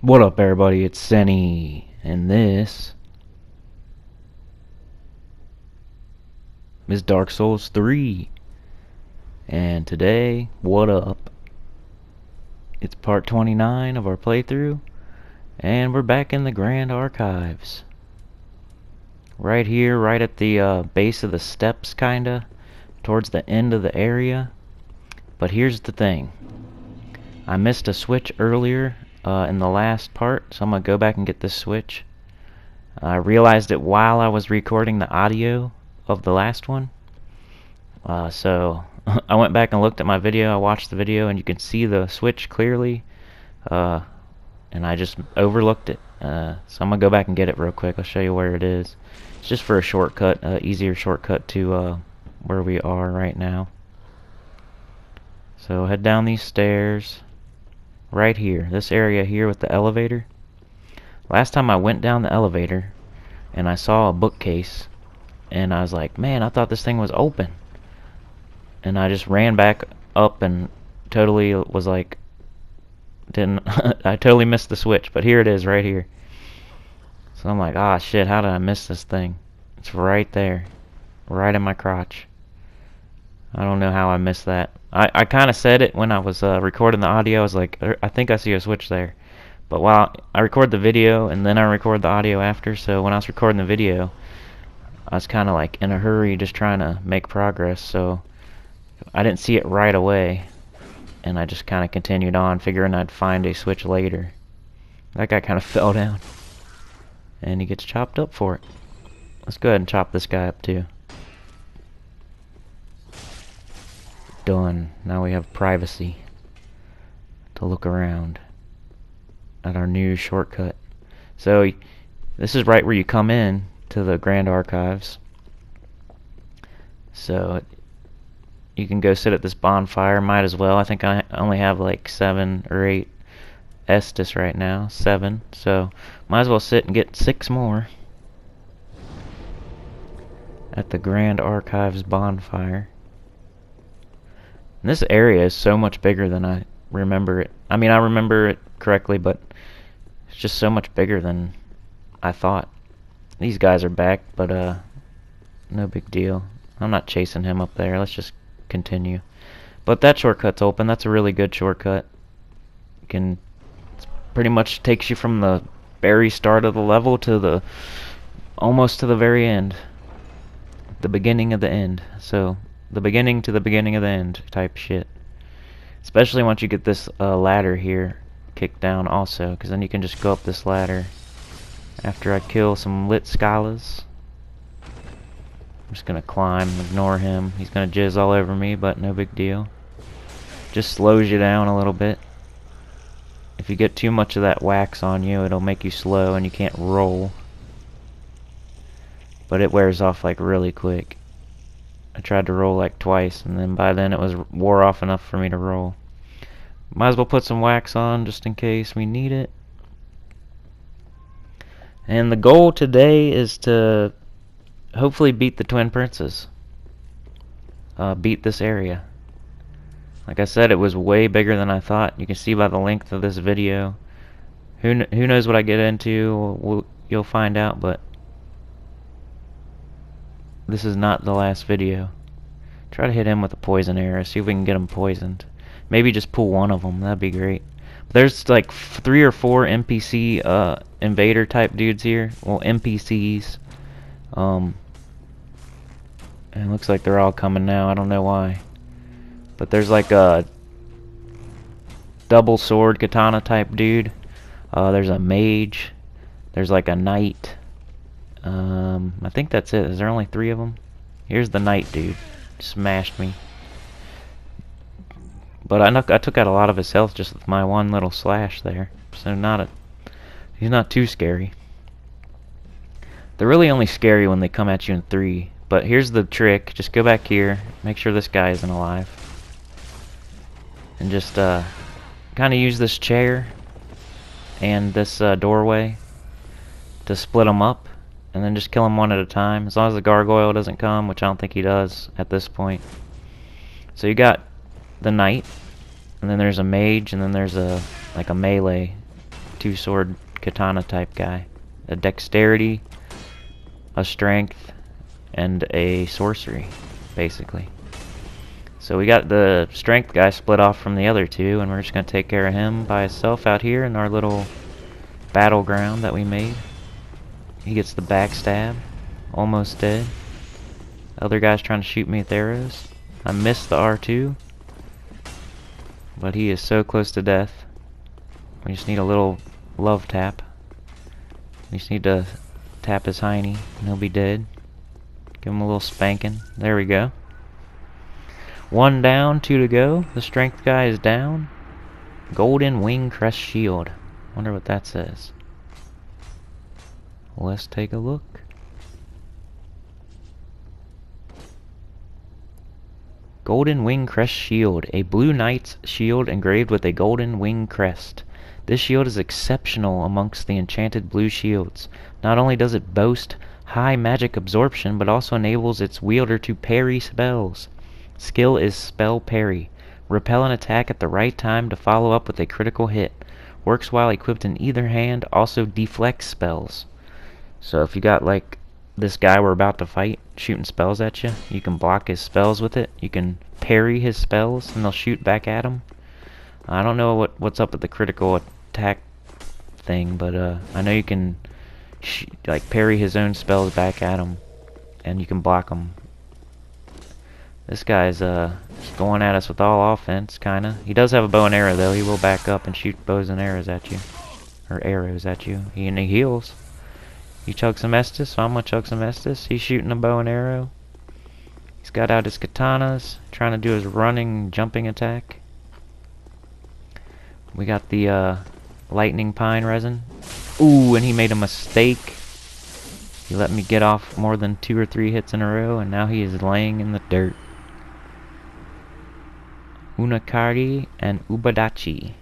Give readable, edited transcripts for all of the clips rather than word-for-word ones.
What up, everybody? It's Senny, and this is Dark Souls 3. And today, what up? It's part 29 of our playthrough, and we're back in the Grand Archives. Right here, right at the base of the steps, kinda, towards the end of the area. But here's the thing. I missed a switch earlier in the last part, so I'm gonna go back and get this switch. I realized it while I was recording the audio of the last one. So I went back and looked at my video. I watched the video, and you can see the switch clearly. And I just overlooked it. So I'm gonna go back and get it real quick. I'll show you where it is. It's just for a shortcut, easier shortcut to where we are right now. So head down these stairs. Right here, this area here with the elevator. Last time I went down the elevator and I saw a bookcase, and I was like, man, I thought this thing was open. And I just ran back up and totally was like, didn't I totally missed the switch, but here it is right here. So I'm like, ah, shit, how did I miss this thing? It's right there, right in my crotch. I don't know how I missed that. I kind of said it when I was recording the audio. I was like, I think I see a switch there. But while I record the video and then I record the audio after, so when I was recording the video, I was kind of like in a hurry just trying to make progress, so I didn't see it right away. And I just kind of continued on, figuring I'd find a switch later. That guy kind of fell down. And he gets chopped up for it. Let's go ahead and chop this guy up too. Done. Now we have privacy to look around at our new shortcut. So this is right where you come in to the Grand Archives. So you can go sit at this bonfire. Might as well. I think I only have like 7 or 8 Estus right now. 7. So might as well sit and get 6 more at the Grand Archives bonfire. And this area is so much bigger than I remember it. I mean, I remember it correctly, but it's just so much bigger than I thought. These guys are back, but no big deal. I'm not chasing him up there. Let's just continue. But that shortcut's open. That's a really good shortcut. It pretty much takes you from the very start of the level to the almost to the very end. The beginning of the end. So the beginning to the beginning of the end type shit. Especially once you get this ladder here kicked down also, because then you can just go up this ladder after I kill some lit Scalas. I'm just gonna climb, ignore him. He's gonna jizz all over me, but no big deal. Just slows you down a little bit. If you get too much of that wax on you, it'll make you slow and you can't roll. But it wears off like really quick. I tried to roll like twice, and then by then it was wore off enough for me to roll. Might as well put some wax on just in case we need it. And the goal today is to hopefully beat the Twin Princes. Beat this area. Like I said, it was way bigger than I thought. You can see by the length of this video. Who knows what I get into? You'll find out, but this is not the last video. Try to hit him with a poison arrow. See if we can get him poisoned. Maybe just pull one of them. That'd be great. There's like 3 or 4 NPC invader type dudes here. Well, NPCs. And it looks like they're all coming now. I don't know why. But there's like a double sword katana type dude. There's a mage. There's like a knight. I think that's it. Is there only 3 of them? Here's the knight dude. Smashed me. But I took out a lot of his health just with my one little slash there. So he's not too scary. They're really only scary when they come at you in 3. But here's the trick. Just go back here. Make sure this guy isn't alive. And just kind of use this chair and this doorway to split them up. And then just kill them one at a time. As long as the gargoyle doesn't come, which I don't think he does at this point. So you got the knight. And then there's a mage. And then there's like a melee two-sword katana type guy. A dexterity, a strength, and a sorcery, basically. So we got the strength guy split off from the other two, and we're just going to take care of him by himself out here in our little battleground that we made. He gets the backstab. Almost dead. Other guy's trying to shoot me with arrows. I missed the R2. But he is so close to death. We just need a little love tap. We just need to tap his hiney and he'll be dead. Give him a little spanking. There we go. 1 down, 2 to go. The strength guy is down. Golden Wing Crest Shield. Wonder what that says. Let's take a look. Golden Wing Crest Shield. A blue knight's shield engraved with a golden wing crest. This shield is exceptional amongst the enchanted blue shields. Not only does it boast high magic absorption, but also enables its wielder to parry spells. Skill is Spell Parry. Repel an attack at the right time to follow up with a critical hit. Works while equipped in either hand, also deflects spells. So if you got like this guy we're about to fight shooting spells at you, you can block his spells with it. You can parry his spells and they'll shoot back at him. I don't know what's up with the critical attack thing, but I know you can like parry his own spells back at him, and you can block them. This guy's just going at us with all offense, kinda. He does have a bow and arrow though. He will back up and shoot bows and arrows at you, or arrows at you. And he heals. You chug some Estus, so I'm gonna chug some Estus. He's shooting a bow and arrow. He's got out his katanas, trying to do his running, jumping attack. We got the lightning pine resin. Ooh, and he made a mistake. He let me get off more than 2 or 3 hits in a row, and now he is laying in the dirt. Unakari and Ubadachi.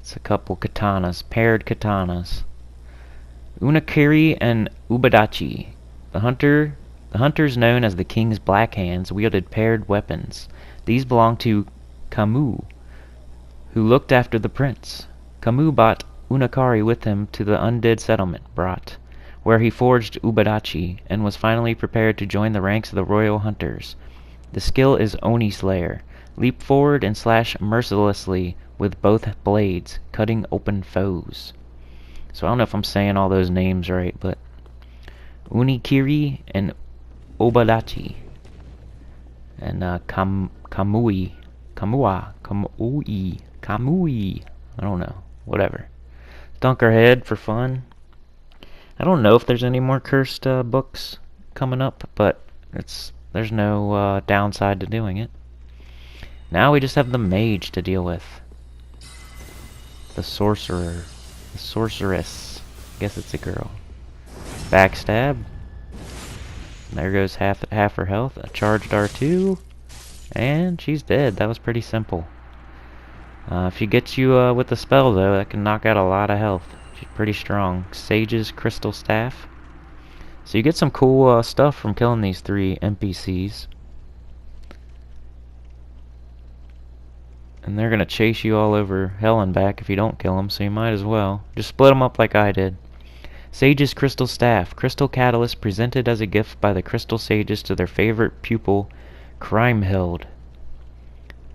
It's a couple katanas, paired katanas. Unakiri and Ubadachi. The hunters known as the King's Black Hands wielded paired weapons. These belonged to Camus, who looked after the prince. Camus brought Unakari with him to the undead settlement, where he forged Ubadachi, and was finally prepared to join the ranks of the royal hunters. The skill is Oni Slayer. Leap forward and slash mercilessly with both blades, cutting open foes. So I don't know if I'm saying all those names right, but Unikiri and Ubadachi. And Kamui. I don't know. Whatever. Dunk our head for fun. I don't know if there's any more cursed books coming up, but there's no downside to doing it. Now we just have the mage to deal with. The sorcerer. The sorceress. Guess it's a girl. Backstab. There goes half her health. A charged R2. And she's dead. That was pretty simple. If she gets you with the spell, though, that can knock out a lot of health. She's pretty strong. Sage's Crystal Staff. So you get some cool stuff from killing these 3 NPCs. And they're going to chase you all over hell and back if you don't kill them, so you might as well. Just split them up like I did. Sage's Crystal Staff. Crystal Catalyst presented as a gift by the Crystal Sages to their favorite pupil, Crimeheld.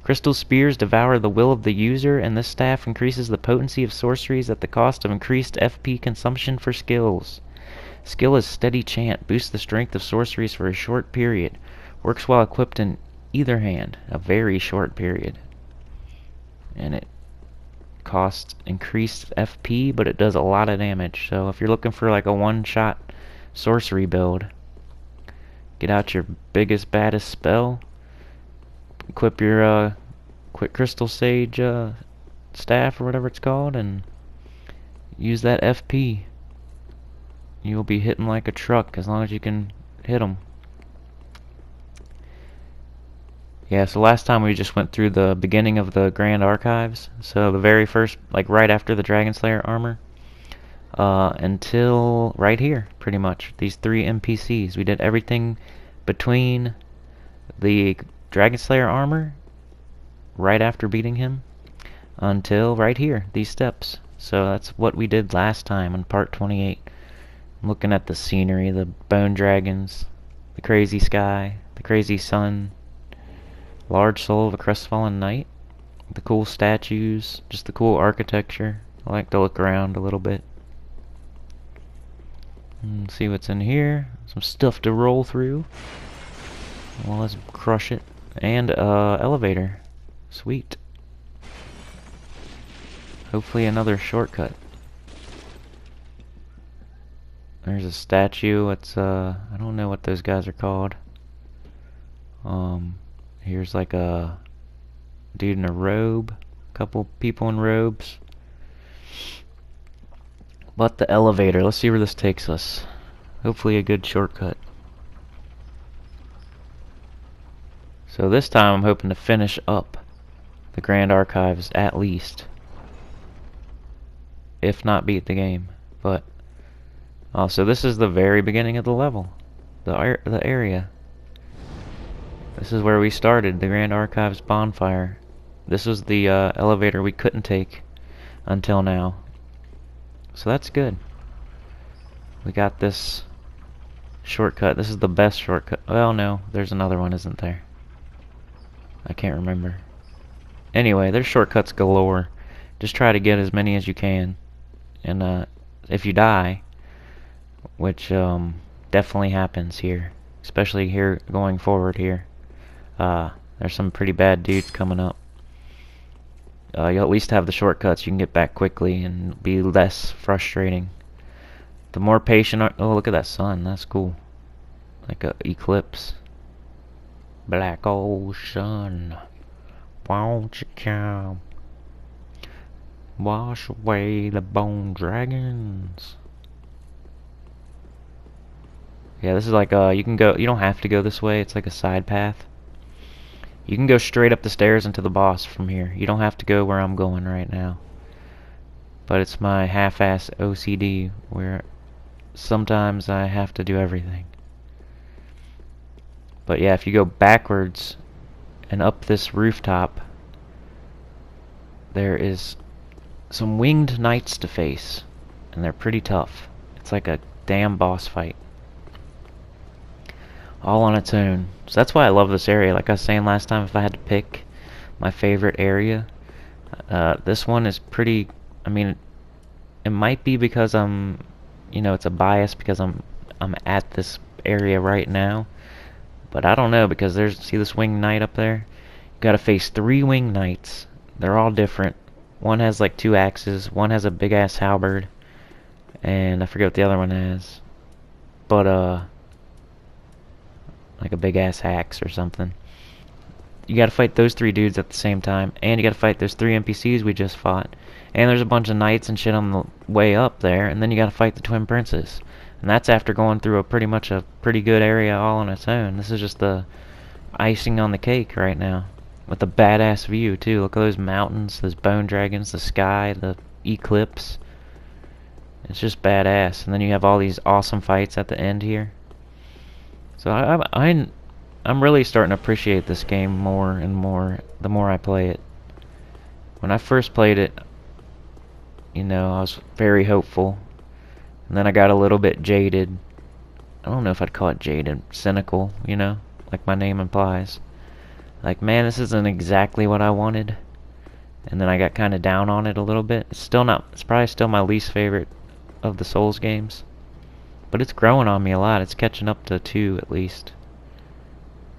Crystal Spears devour the will of the user, and this staff increases the potency of sorceries at the cost of increased FP consumption for skills. Skill is Steady Chant. Boosts the strength of sorceries for a short period. Works while equipped in either hand. A very short period. And it costs increased FP, but it does a lot of damage. So if you're looking for like a one-shot sorcery build, get out your biggest, baddest spell, equip your quick Crystal Sage staff or whatever it's called, and use that FP. You'll be hitting like a truck as long as you can hit them. Yeah, so last time we just went through the beginning of the Grand Archives. So the very first, like right after the Dragon Slayer armor, until right here, pretty much. These 3 NPCs. We did everything between the Dragon Slayer armor, right after beating him, until right here, these steps. So that's what we did last time in part 28. I'm looking at the scenery, the bone dragons, the crazy sky, the crazy sun, large soul of a crestfallen knight, the cool statues, just the cool architecture. I like to look around a little bit and see what's in here. Some stuff to roll through. Well, let's crush it. And elevator. Sweet. Hopefully another shortcut. There's a statue. It's I don't know what those guys are called. Here's like a dude in a robe, a couple people in robes. But the elevator, let's see where this takes us. Hopefully a good shortcut. So this time I'm hoping to finish up the Grand Archives at least. If not beat the game. But so this is the very beginning of the level. The area. This is where we started, the Grand Archives Bonfire. This was the elevator we couldn't take until now. So that's good. We got this shortcut. This is the best shortcut. Well, no, there's another one, isn't there? I can't remember. Anyway, there's shortcuts galore. Just try to get as many as you can. And if you die, which definitely happens here, especially here going forward here, there's some pretty bad dudes coming up. You'll at least have the shortcuts. You can get back quickly and be less frustrating. The more patient oh, look at that sun. That's cool. Like a eclipse. Black old sun, won't you come wash away the bone dragons? Yeah, this is like you can go. You don't have to go this way. It's like a side path. You can go straight up the stairs into the boss from here. You don't have to go where I'm going right now. But it's my half-ass OCD where sometimes I have to do everything. But yeah, if you go backwards and up this rooftop, there is some winged knights to face. And they're pretty tough. It's like a damn boss fight. All on its own. So that's why I love this area. Like I was saying last time, if I had to pick my favorite area, this one is pretty. I mean, it might be because I'm, it's a bias because I'm at this area right now. But I don't know, because see this winged knight up there? You gotta face 3 winged knights. They're all different. One has like 2 axes, one has a big ass halberd, and I forget what the other one has. But like a big ass axe or something. You gotta fight those 3 dudes at the same time, and you gotta fight those 3 NPCs we just fought. And there's a bunch of knights and shit on the way up there, and then you gotta fight the twin princes. And that's after going through pretty good area all on its own. This is just the icing on the cake right now. With a badass view too. Look at those mountains, those bone dragons, the sky, the eclipse. It's just badass. And then you have all these awesome fights at the end here. So I'm really starting to appreciate this game more and more the more I play it. When I first played it, I was very hopeful. And then I got a little bit jaded. I don't know if I'd call it jaded. Cynical, like my name implies. Like, man, this isn't exactly what I wanted. And then I got kind of down on it a little bit. It's probably still my least favorite of the Souls games. But it's growing on me a lot. It's catching up to 2 at least.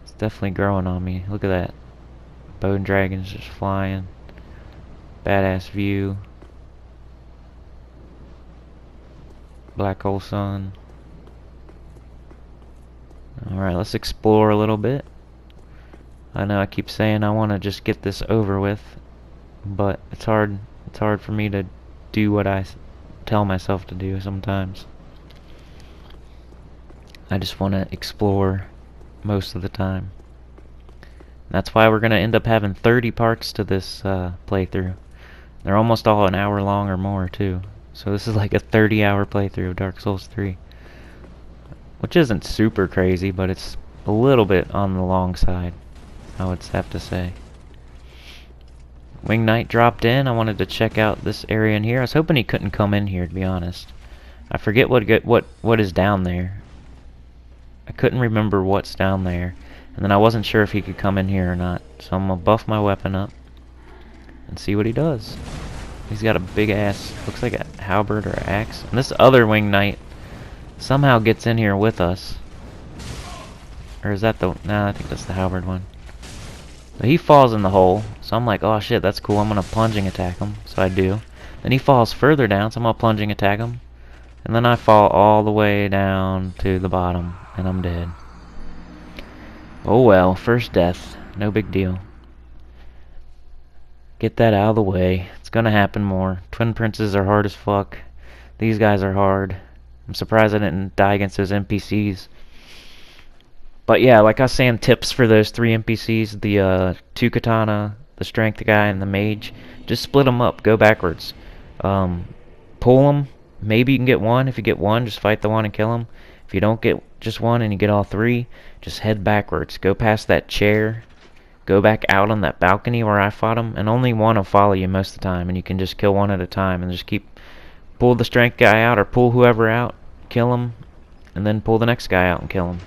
It's definitely growing on me. Look at that. Bone dragons just flying. Badass view. Black hole sun. Alright, let's explore a little bit. I know I keep saying I want to just get this over with, but it's hard for me to do what I tell myself to do sometimes. I just want to explore most of the time. That's why we're going to end up having 30 parts to this playthrough. They're almost all an hour long or more too. So this is like a 30-hour playthrough of Dark Souls 3. Which isn't super crazy, but it's a little bit on the long side, I would have to say. Wing Knight dropped in. I wanted to check out this area in here. I was hoping he couldn't come in here, to be honest. I forget what is down there. I couldn't remember what's down there. And then I wasn't sure if he could come in here or not. So I'm gonna buff my weapon up and see what he does. He's got a big ass, looks like a halberd or axe. And this other Wing Knight somehow gets in here with us. Or is that the... Nah, I think that's the halberd one. So he falls in the hole. So I'm like, oh shit, that's cool. I'm gonna plunging attack him. So I do. Then he falls further down, so I'm gonna plunging attack him. And then I fall all the way down to the bottom. And I'm dead. Oh well, first death. No big deal. Get that out of the way. It's gonna happen more. Twin Princes are hard as fuck. These guys are hard. I'm surprised I didn't die against those NPCs. But yeah, like I was saying, tips for those 3 NPCs, the 2 katana, the strength guy, and the mage. Just split them up. Go backwards. Pull them. Maybe you can get one. If you get one, just fight the one and kill him. If you don't get just one and you get all 3, just head backwards. Go past that chair. Go back out on that balcony where I fought him, and only one will follow you most of the time, and you can just kill one at a time, and just pull the strength guy out, or pull whoever out, kill him, and then pull the next guy out and kill him.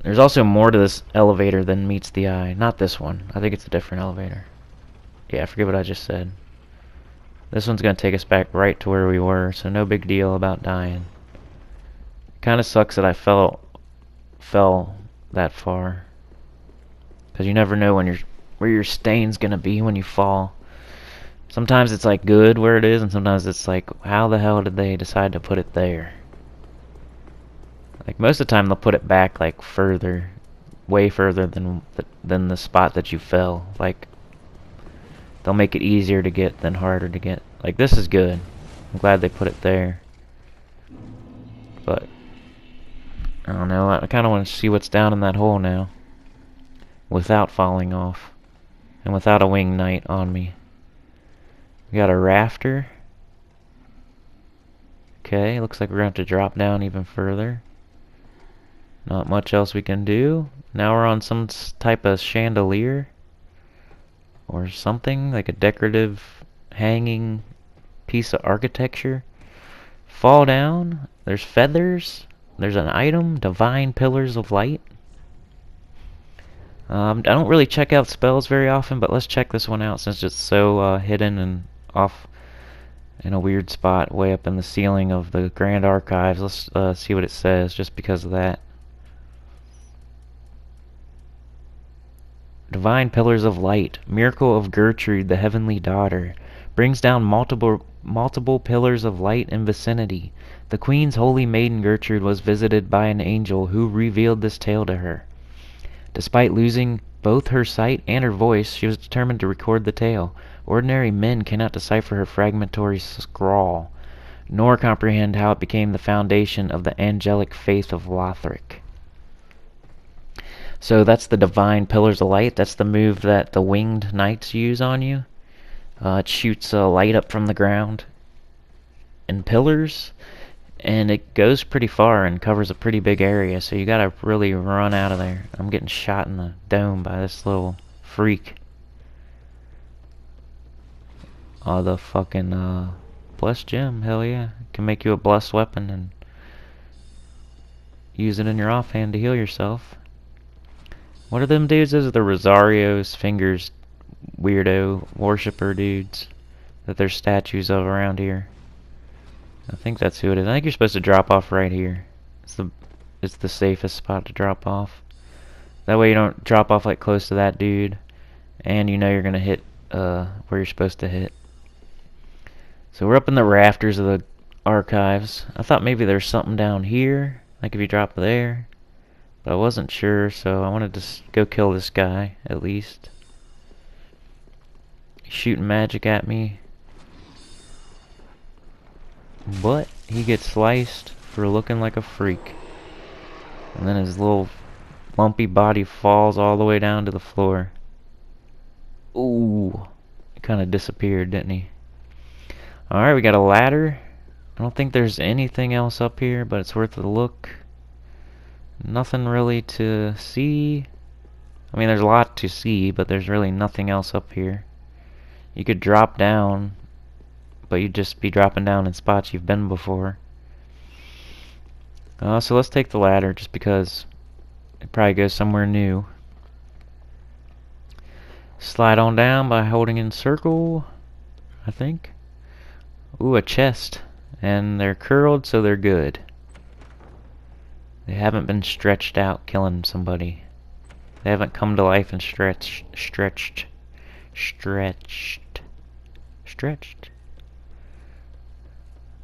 There's also more to this elevator than meets the eye. Not this one. I think it's a different elevator. Yeah, I forget what I just said. This one's gonna take us back right to where we were, so no big deal about dying. Kinda sucks that I fell that far. Because you never know where your stain's gonna be when you fall. Sometimes it's like good where it is, and sometimes it's like, how the hell did they decide to put it there? Like most of the time they'll put it back like further, way further than the spot that you fell. Like they'll make it easier to get than harder to get. Like this is good. I'm glad they put it there. But I don't know. I kind of want to see what's down in that hole now. Without falling off. And without a Wing Knight on me. We got a rafter. Okay, looks like we're going to have to drop down even further. Not much else we can do. Now we're on some type of chandelier. Or something, like a decorative hanging piece of architecture. Fall down. There's feathers. There's an item. Divine Pillars of Light. I don't really check out spells very often, but let's check this one out since it's so hidden and off in a weird spot way up in the ceiling of the Grand Archives. Let's see what it says just because of that. Divine Pillars of Light, Miracle of Gertrude, the Heavenly Daughter, brings down multiple pillars of light in vicinity. The Queen's holy maiden Gertrude was visited by an angel who revealed this tale to her. Despite losing both her sight and her voice, she was determined to record the tale. Ordinary men cannot decipher her fragmentary scrawl, nor comprehend how it became the foundation of the angelic faith of Lothric. So that's the Divine Pillars of Light. That's the move that the Winged Knights use on you. It shoots light up from the ground in pillars, and it goes pretty far and covers a pretty big area, so you gotta really run out of there. I'm getting shot in the dome by this little freak. Oh, the fucking blessed gem, hell yeah. It can make you a blessed weapon and use it in your offhand to heal yourself. What are them dudes? Those are the Rosario's Fingers weirdo worshipper dudes that there's statues of around here. I think that's who it is. I think you're supposed to drop off right here. It's the safest spot to drop off. That way you don't drop off like close to that dude, and you know you're gonna hit where you're supposed to hit. So we're up in the rafters of the archives. I thought maybe there's something down here, like if you drop there, but I wasn't sure, so I wanted to go kill this guy at least. He's shooting magic at me. But he gets sliced for looking like a freak. And then his little lumpy body falls all the way down to the floor. Ooh. He kind of disappeared, didn't he? Alright, we got a ladder. I don't think there's anything else up here, but it's worth a look. Nothing really to see. I mean, there's a lot to see, but there's really nothing else up here. You could drop down, but you'd just be dropping down in spots you've been before. So let's take the ladder, just because it probably goes somewhere new. Slide on down by holding in circle, I think. Ooh, a chest. And they're curled, so they're good. They haven't been stretched out killing somebody. They haven't come to life and stretched.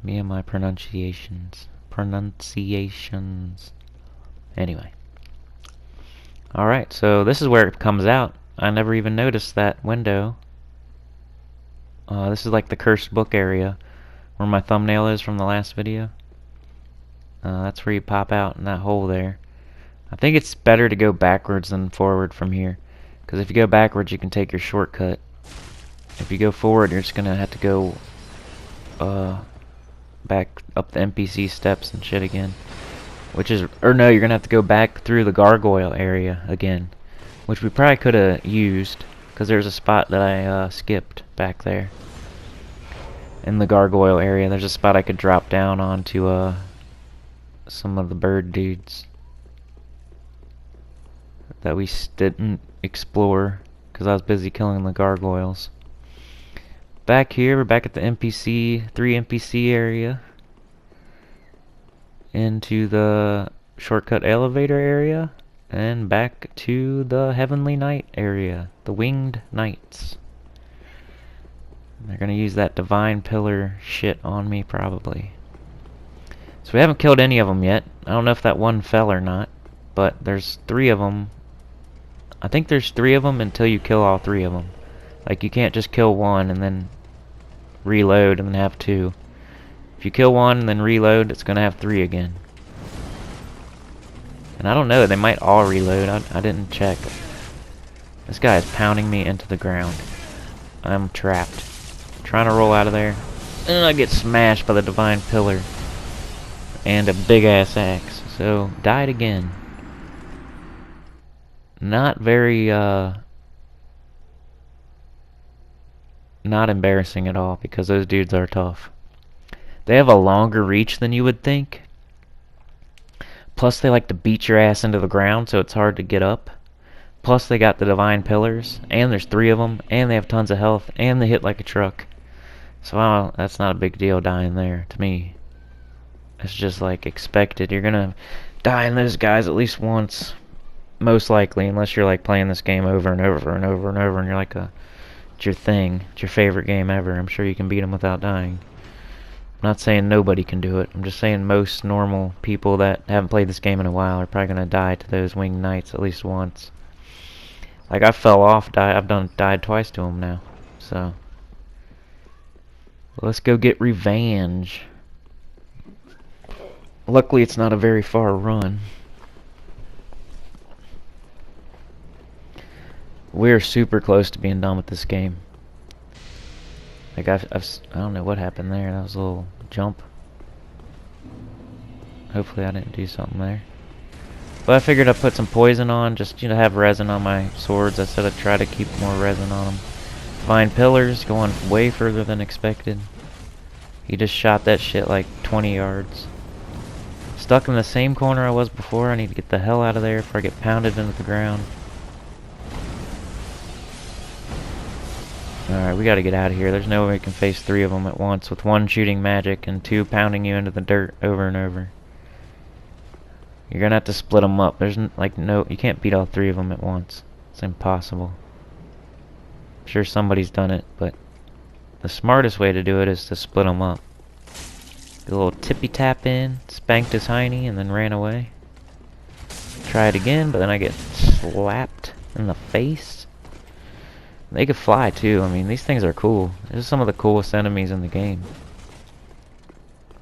Me and my pronunciations. Anyway. Alright, so this is where it comes out. I never even noticed that window. This is like the cursed book area where my thumbnail is from the last video. That's where you pop out in that hole there. I think it's better to go backwards than forward from here, because if you go backwards you can take your shortcut. If you go forward you're just gonna have to go back up the NPC steps and shit again. Or no, you're gonna have to go back through the gargoyle area again, which we probably could have used, because there's a spot that I skipped back there. In the gargoyle area, there's a spot I could drop down onto some of the bird dudes that we didn't explore because I was busy killing the gargoyles. Back here, we're back at the NPC, 3 NPC area. Into the shortcut elevator area. And back to the Heavenly Knight area. The Winged Knights. They're gonna use that divine pillar shit on me, probably. So we haven't killed any of them yet. I don't know if that one fell or not. But there's 3 of them. I think there's 3 of them until you kill all 3 of them. Like, you can't just kill one and then reload and then have 2. If you kill one and then reload, it's gonna have 3 again. And I don't know, they might all reload. I didn't check. This guy is pounding me into the ground. I'm trapped. Trying to roll out of there. And I get smashed by the divine pillar. And a big ass axe. So, died again. Not very, not embarrassing at all, because those dudes are tough. They have a longer reach than you would think. Plus they like to beat your ass into the ground, so it's hard to get up. Plus they got the divine pillars, and there's 3 of them, and they have tons of health, and they hit like a truck. So that's not a big deal dying there, to me. It's just like expected. You're gonna die in those guys at least once. Most likely, unless you're like playing this game over and over and over and over, and you're like it's your thing. It's your favorite game ever. I'm sure you can beat them without dying. I'm not saying nobody can do it. I'm just saying most normal people that haven't played this game in a while are probably gonna die to those winged knights at least once. Like, I fell off, I've died twice to them now. So let's go get revenge. Luckily, it's not a very far run. We're super close to being done with this game. Like, I don't know what happened there. That was a little jump. Hopefully I didn't do something there. But I figured I'd put some poison on, just, you know, have resin on my swords. I said I'd try to keep more resin on them. Divine pillars, going way further than expected. He just shot that shit like 20 yards. Stuck in the same corner I was before. I need to get the hell out of there before I get pounded into the ground. Alright, we gotta get out of here. There's no way we can face 3 of them at once with 1 shooting magic and 2 pounding you into the dirt over and over. You're gonna have to split them up. There's you can't beat all 3 of them at once. It's impossible. I'm sure somebody's done it, but the smartest way to do it is to split them up. Get a little tippy tap in, spanked his hiney, and then ran away. Try it again, but then I get slapped in the face. They could fly too. I mean, these things are cool. These are some of the coolest enemies in the game.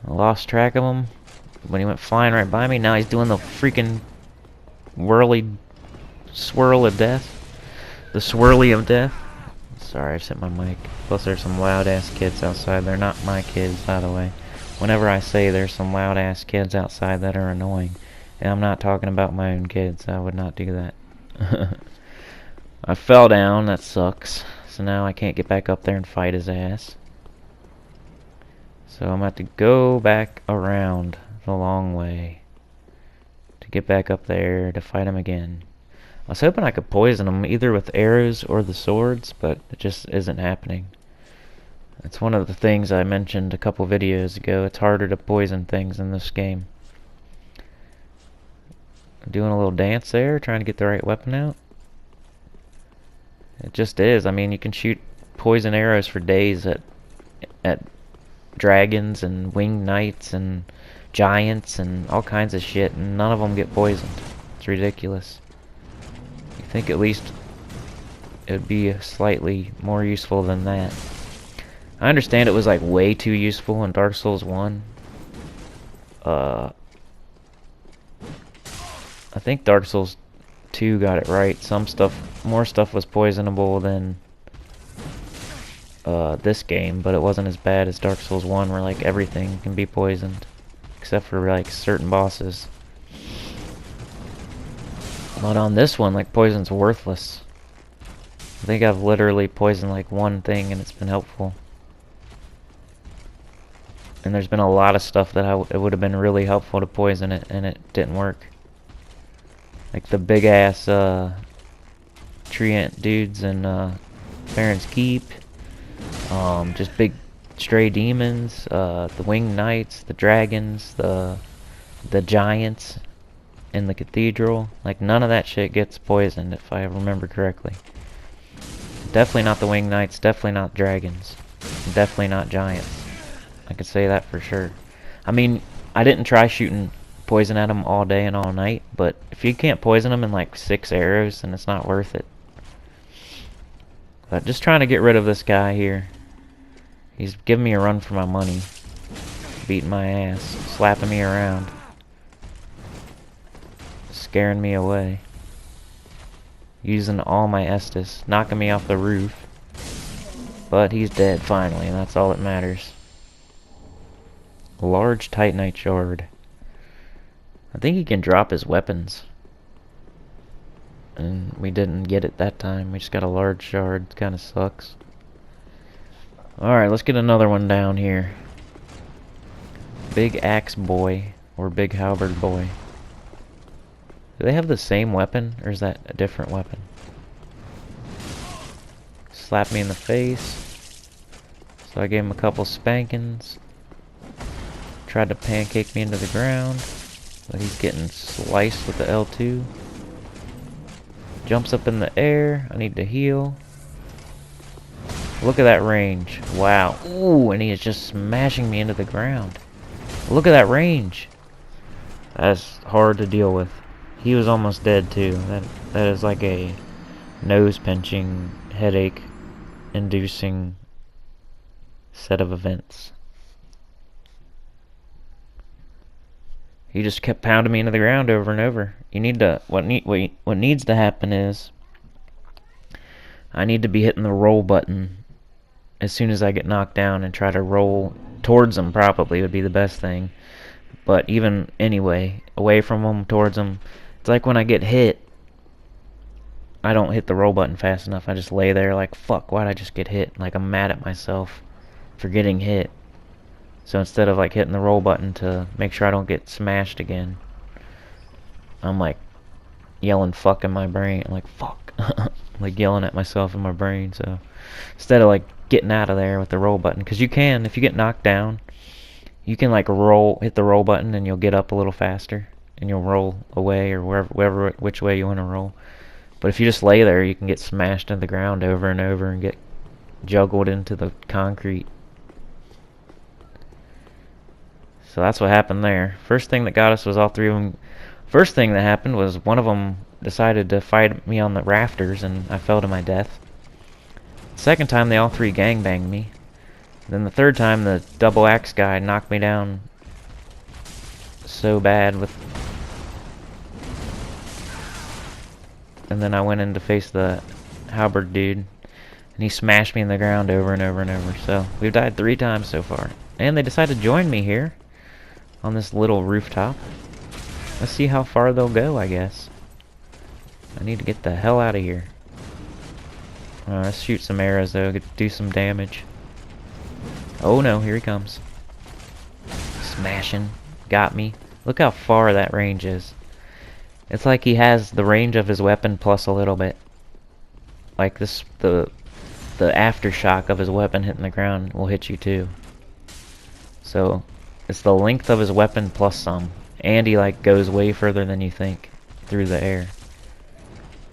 I lost track of him when he went flying right by me. Now he's doing the freaking swirl of death. The swirly of death. Sorry, I just hit my mic. Plus there's some loud ass kids outside. They're not my kids, by the way. Whenever I say there's some loud ass kids outside that are annoying, and I'm not talking about my own kids. I would not do that. I fell down, that sucks. So now I can't get back up there and fight his ass. So I'm going to have to go back around the long way to get back up there to fight him again. I was hoping I could poison him either with arrows or the swords, but it just isn't happening. It's one of the things I mentioned a couple videos ago. It's harder to poison things in this game. I'm doing a little dance there, trying to get the right weapon out. It just is. I mean, you can shoot poison arrows for days at dragons and winged knights and giants and all kinds of shit, and none of them get poisoned. It's ridiculous. You think at least it would be slightly more useful than that. I understand it was like way too useful in Dark Souls 1. I think Dark Souls 2 got it right. More stuff was poisonable than this game, but it wasn't as bad as Dark Souls 1 where like everything can be poisoned except for like certain bosses. But on this one, like, poison's worthless. I think I've literally poisoned like one thing and it's been helpful. And there's been a lot of stuff that it would have been really helpful to poison it, and it didn't work. Like the big ass tree ant dudes in Baron's Keep. Just big stray demons, the winged knights, the dragons, the giants in the cathedral. Like none of that shit gets poisoned if I remember correctly. Definitely not the winged knights, definitely not dragons, definitely not giants. I could say that for sure. I mean, I didn't try shooting poison at them all day and all night, but if you can't poison them in like 6 arrows, then it's not worth it. But just trying to get rid of this guy here. He's giving me a run for my money. Beating my ass. Slapping me around. Scaring me away. Using all my Estus. Knocking me off the roof. But he's dead finally, and that's all that matters. Large Titanite shard. I think he can drop his weapons. And we didn't get it that time. We just got a large shard. It kinda sucks. Alright, let's get another one down here. Big axe boy. Or big halberd boy. Do they have the same weapon? Or is that a different weapon? Slap me in the face. So I gave him a couple spankings. Tried to pancake me into the ground. But he's getting sliced with the L2. Jumps up in the air. I need to heal. Look at that range. Wow. Ooh, and he is just smashing me into the ground. Look at that range. That's hard to deal with. He was almost dead too. That is like a nose pinching, headache inducing set of events. He just kept pounding me into the ground over and over. You need to what needs to happen is I need to be hitting the roll button as soon as I get knocked down and try to roll towards him. Probably would be the best thing. But even anyway, away from him, towards him, it's like when I get hit, I don't hit the roll button fast enough. I just lay there like, fuck, why'd I just get hit? Like I'm mad at myself for getting hit. So instead of like hitting the roll button to make sure I don't get smashed again, I'm like yelling fuck in my brain. I'm like fuck. Like yelling at myself in my brain. So instead of like getting out of there with the roll button, because you can, if you get knocked down, you can like hit the roll button and you'll get up a little faster and you'll roll away or which way you want to roll. But if you just lay there, you can get smashed into the ground over and over and get juggled into the concrete. So that's what happened there. First thing that got us was all three of them. First thing that happened was one of them decided to fight me on the rafters and I fell to my death. Second time they all three gangbanged me. Then the third time the double axe guy knocked me down so bad with... And then I went in to face the halberd dude and he smashed me in the ground over and over and over. So we've died 3 times so far. And they decided to join me here on this little rooftop. Let's see how far they'll go, I guess. I need to get the hell out of here. Let's shoot some arrows though, do some damage. Oh no, here he comes. Smashing. Got me. Look how far that range is. It's like he has the range of his weapon plus a little bit. Like this, the aftershock of his weapon hitting the ground will hit you too. So it's the length of his weapon plus some. And he like goes way further than you think through the air.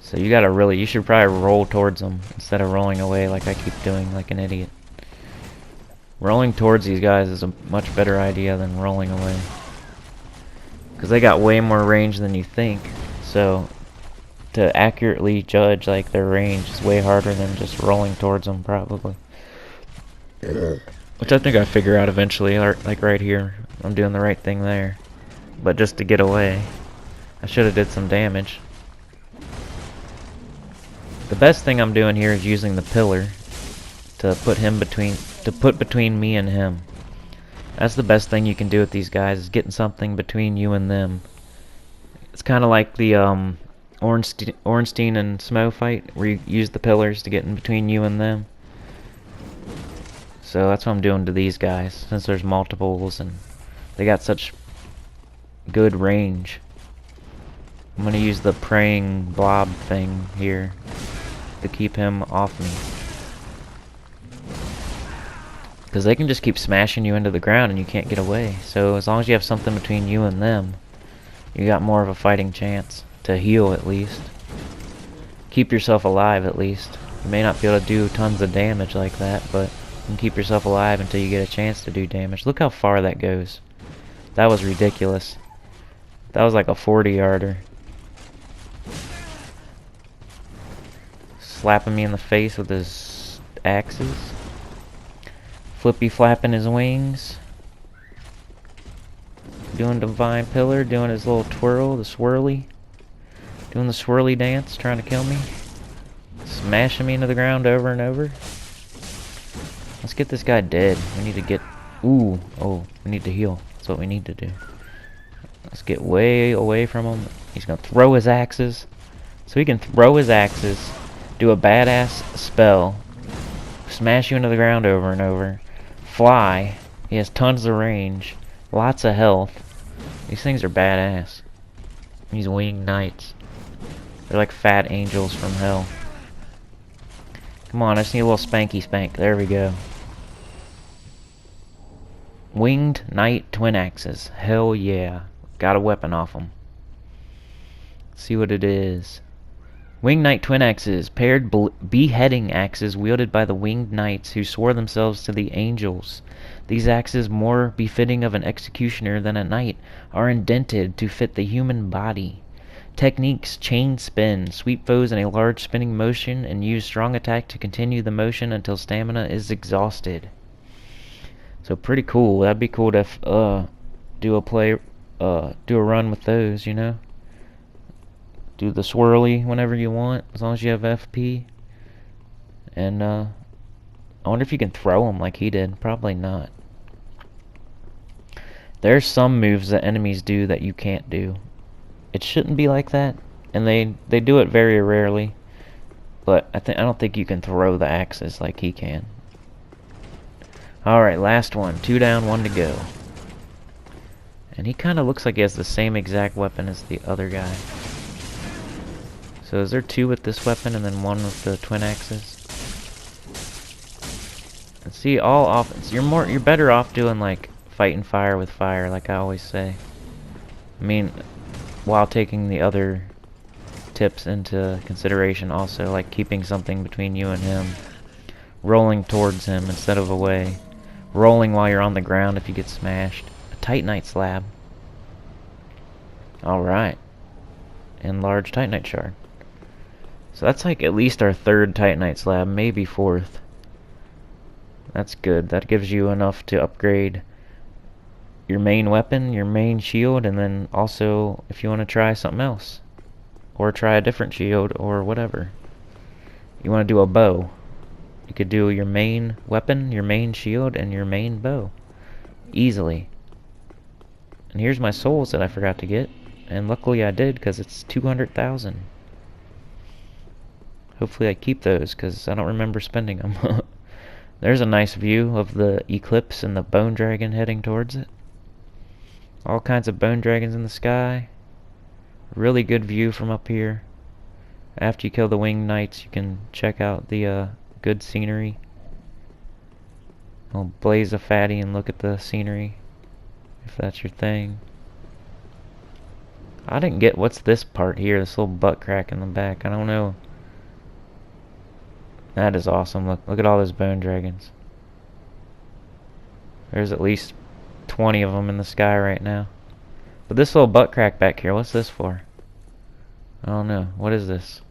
So you should probably roll towards him instead of rolling away like I keep doing like an idiot. Rolling towards these guys is a much better idea than rolling away. Because they got way more range than you think. So to accurately judge like their range is way harder than just rolling towards them probably. Which I think I figure out eventually, like right here. I'm doing the right thing there. But just to get away, I should have did some damage. The best thing I'm doing here is using the pillar to put between me and him. That's the best thing you can do with these guys, is getting something between you and them. It's kind of like the Ornstein and Smo fight, where you use the pillars to get in between you and them. So that's what I'm doing to these guys, since there's multiples and they got such good range. I'm gonna use the praying blob thing here to keep him off me. Because they can just keep smashing you into the ground and you can't get away. So as long as you have something between you and them, you got more of a fighting chance to heal at least. Keep yourself alive at least. You may not be able to do tons of damage like that, but you can keep yourself alive until you get a chance to do damage. Look how far that goes. That was ridiculous. That was like a 40-yarder. Slapping me in the face with his axes. Flippy flapping his wings. Doing Divine Pillar, doing his little twirl, the swirly. Doing the swirly dance, trying to kill me. Smashing me into the ground over and over. Let's get this guy dead. We need to get... Ooh, oh, we need to heal. That's what we need to do. Let's get way away from him. He's gonna throw his axes. So he can throw his axes, do a badass spell, smash you into the ground over and over, fly. He has tons of range, lots of health. These things are badass. These winged knights. They're like fat angels from hell. Come on, I just need a little spanky spank. There we go. Winged Knight Twin Axes. Hell yeah. Got a weapon off them. Let's see what it is. Winged Knight Twin Axes. Paired beheading axes wielded by the winged knights who swore themselves to the angels. These axes, more befitting of an executioner than a knight, are indented to fit the human body. Techniques: chain spin, sweep foes in a large spinning motion, and use strong attack to continue the motion until stamina is exhausted. So pretty cool. That'd be cool to do a run with those, you know. Do the swirly whenever you want, as long as you have FP. And I wonder if you can throw them like he did. Probably not. There's some moves that enemies do that you can't do. It shouldn't be like that, and they do it very rarely. But I don't think you can throw the axes like he can. Alright, last one. 2 down, 1 to go. And he kind of looks like he has the same exact weapon as the other guy. So is there 2 with this weapon and then 1 with the twin axes? And see, all offense. You're better off doing like fighting fire with fire, like I always say. I mean, while taking the other tips into consideration also, like keeping something between you and him. Rolling towards him instead of away. Rolling while you're on the ground if you get smashed. A Titanite slab. Alright. And large Titanite shard. So that's like at least our 3rd Titanite slab, maybe 4th. That's good. That gives you enough to upgrade your main weapon, your main shield, and then also if you want to try something else. Or try a different shield, or whatever. You want to do a bow. You could do your main weapon, your main shield, and your main bow. Easily. And here's my souls that I forgot to get. And luckily I did, because it's 200,000. Hopefully I keep those, because I don't remember spending them. There's a nice view of the eclipse and the bone dragon heading towards it. All kinds of bone dragons in the sky. Really good view from up here. After you kill the winged knights, you can check out the good scenery. I'll blaze a fatty and look at the scenery, if that's your thing. I didn't get what's this part here, this little butt crack in the back. I don't know. That is awesome. Look at all those bone dragons. There's at least 20 of them in the sky right now. But this little butt crack back here, what's this for? I don't know. What is this?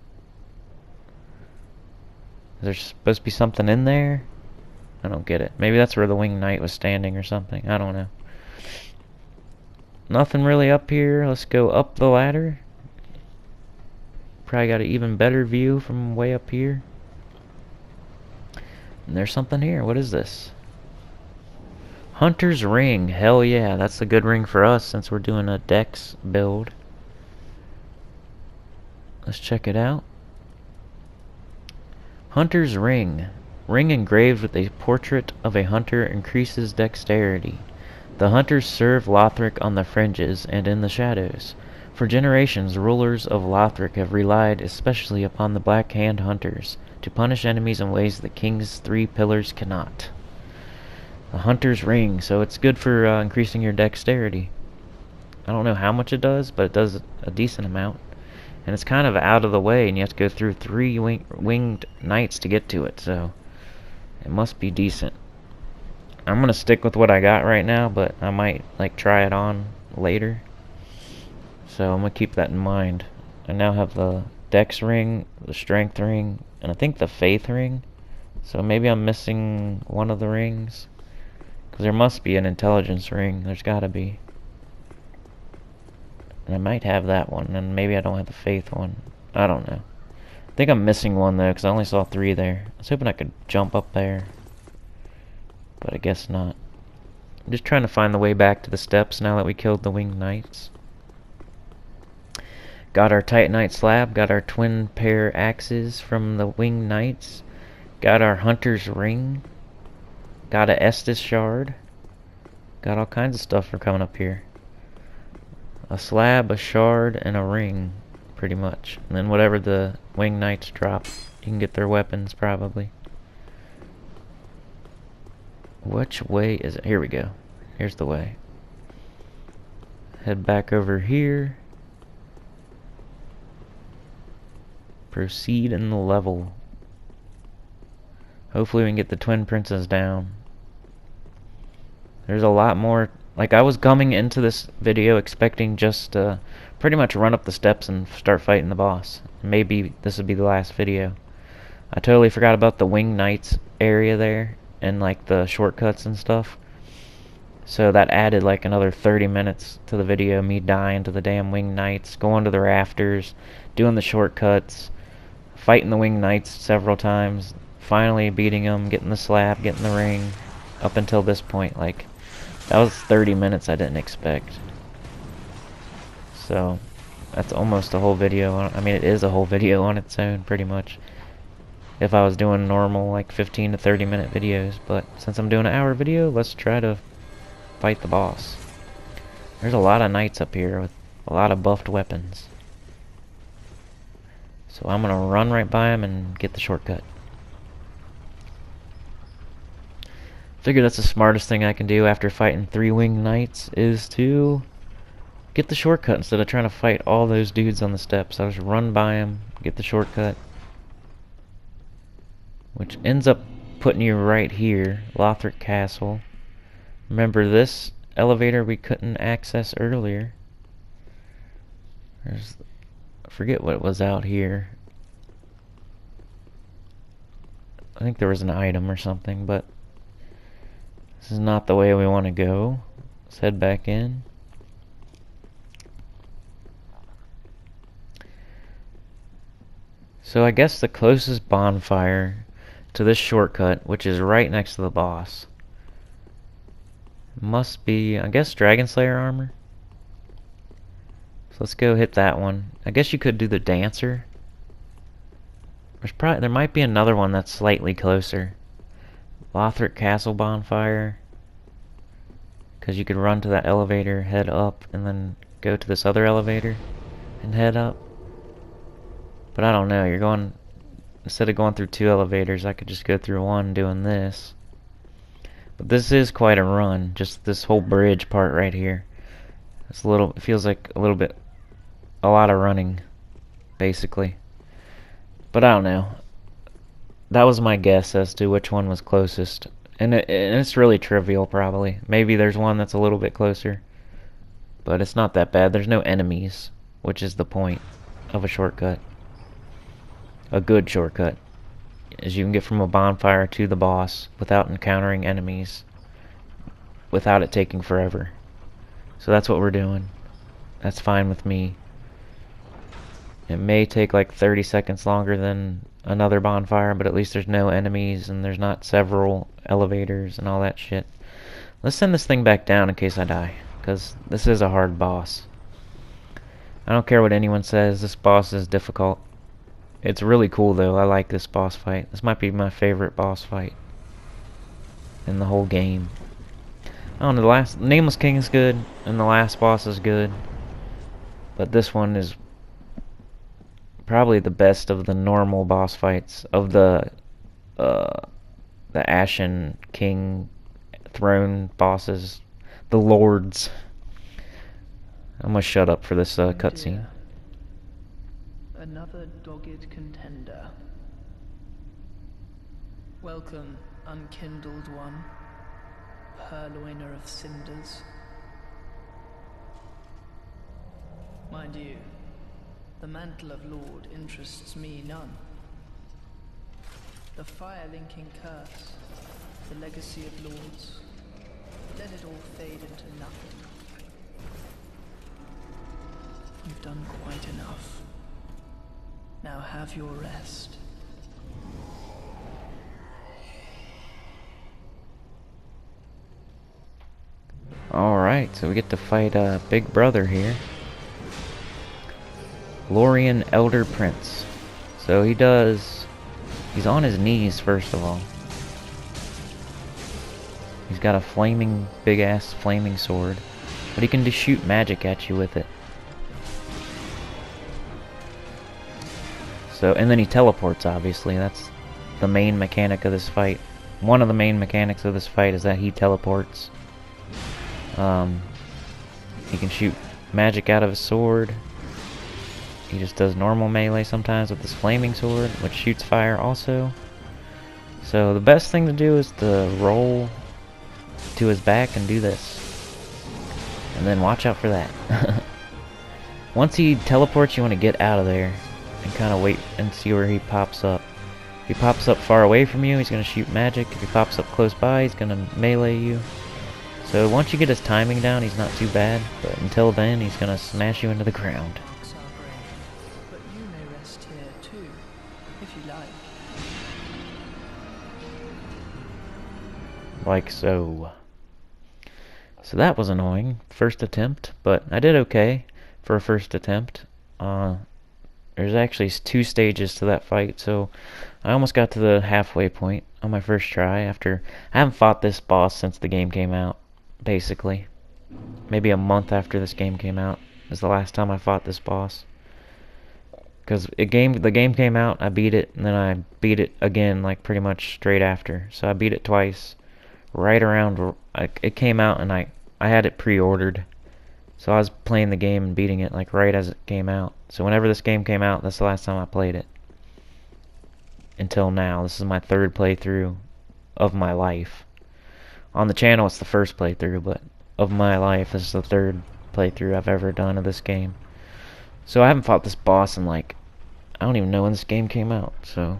Is there supposed to be something in there? I don't get it. Maybe that's where the winged knight was standing or something. I don't know. Nothing really up here. Let's go up the ladder. Probably got an even better view from way up here. And there's something here. What is this? Hunter's Ring. Hell yeah, that's a good ring for us since we're doing a Dex build. Let's check it out. Hunter's Ring. Ring engraved with a portrait of a hunter increases dexterity. The hunters serve Lothric on the fringes and in the shadows. For generations, rulers of Lothric have relied especially upon the Black Hand hunters to punish enemies in ways the king's 3 pillars cannot. The Hunter's Ring, so it's good for increasing your dexterity. I don't know how much it does, but it does a decent amount. And it's kind of out of the way, and you have to go through 3 winged knights to get to it, so it must be decent. I'm gonna stick with what I got right now, but I might try it on later. So I'm gonna keep that in mind. I now have the Dex ring, the Strength ring, and I think the Faith ring. So maybe I'm missing one of the rings, because there must be an Intelligence ring. There's gotta be. And I might have that one, and maybe I don't have the Faith one. I don't know. I think I'm missing one though, because I only saw 3 there. I was hoping I could jump up there, but I guess not. I'm just trying to find the way back to the steps now that we killed the winged knights. Got our Titanite slab, got our twin pair axes from the winged knights, got our hunter's ring, got a Estus shard, got all kinds of stuff for coming up here. A slab, a shard, and a ring, pretty much. And then whatever the winged knights drop, you can get their weapons probably. Which way is it? Here we go. Here's the way. Head back over here. Proceed in the level. Hopefully we can get the twin princes down. There's a lot more. I was coming into this video expecting just to pretty much run up the steps and start fighting the boss. Maybe this would be the last video. I totally forgot about the winged knights area there, and the shortcuts and stuff. So that added another 30 minutes to the video, me dying to the damn winged knights, going to the rafters, doing the shortcuts, fighting the winged knights several times, finally beating them, getting the slab, getting the ring, up until this point. That was 30 minutes I didn't expect. So that's almost a whole video. I mean, it is a whole video on its own, pretty much, if I was doing normal 15 to 30 minute videos. But since I'm doing an hour video, let's try to fight the boss. There's a lot of knights up here with a lot of buffed weapons, so I'm gonna run right by them and get the shortcut. Figure that's the smartest thing I can do after fighting 3 winged knights, is to get the shortcut instead of trying to fight all those dudes on the steps. I'll just run by them, get the shortcut, which ends up putting you right here, Lothric Castle. Remember this elevator we couldn't access earlier? I forget what was out here. I think there was an item or something, but this is not the way we want to go. Let's head back in. So I guess the closest bonfire to this shortcut, which is right next to the boss, must be, I guess, Dragon Slayer armor. So let's go hit that one. I guess you could do the dancer. There might be another one that's slightly closer. Lothric Castle Bonfire. Because you could run to that elevator, head up, and then go to this other elevator and head up. But I don't know, you're going... Instead of going through 2 elevators, I could just go through one doing this. But this is quite a run, just this whole bridge part right here. It's it feels like a lot of running, basically. But I don't know. That was my guess as to which one was closest. And it's really trivial, probably. Maybe there's one that's a little bit closer. But it's not that bad. There's no enemies, which is the point of a shortcut. A good shortcut. Is you can get from a bonfire to the boss without encountering enemies. Without it taking forever. So that's what we're doing. That's fine with me. It may take like 30 seconds longer than another bonfire, but at least there's no enemies and there's not several elevators and all that shit. Let's send this thing back down in case I die, because this is a hard boss. I don't care what anyone says, this boss is difficult. It's really cool though, I like this boss fight. This might be my favorite boss fight in the whole game. I don't know, the last Nameless King is good, and the last boss is good. But this one is probably the best of the normal boss fights of the Ashen King throne bosses, the lords. I'm gonna shut up for this cutscene. Another dogged contender. Welcome, unkindled one, purloiner of cinders. Mind you, the mantle of Lord interests me none. The fire-linking curse, the legacy of lords, let it all fade into nothing. You've done quite enough. Now have your rest. Alright, so we get to fight Big Brother here. Lorien Elder Prince. So he's on his knees first of all. He's got a big ass flaming sword. But he can just shoot magic at you with it. So, and then he teleports, obviously. That's the main mechanic of this fight. One of the main mechanics of this fight is that he teleports. He can shoot magic out of his sword. He just does normal melee sometimes with his flaming sword, which shoots fire also. So the best thing to do is to roll to his back and do this. And then watch out for that. Once he teleports, you want to get out of there and kind of wait and see where he pops up. If he pops up far away from you, he's going to shoot magic. If he pops up close by, he's going to melee you. So once you get his timing down, he's not too bad. But until then, he's going to smash you into the ground. But you may rest here too, if you like. Like so. So that was annoying. First attempt, but I did okay for a first attempt. There's actually 2 stages to that fight, so I almost got to the halfway point on my first try after... I haven't fought this boss since the game came out, basically. Maybe a month after this game came out is the last time I fought this boss. Because the game came out, I beat it, and then I beat it again, like pretty much straight after. So I beat it twice, right around... it came out, and I had it pre-ordered. So I was playing the game and beating it like right as it came out. So whenever this game came out, that's the last time I played it. Until now. This is my 3rd playthrough of my life. On the channel it's the 1st playthrough, but of my life this is the 3rd playthrough I've ever done of this game. So I haven't fought this boss in like... I don't even know when this game came out, so...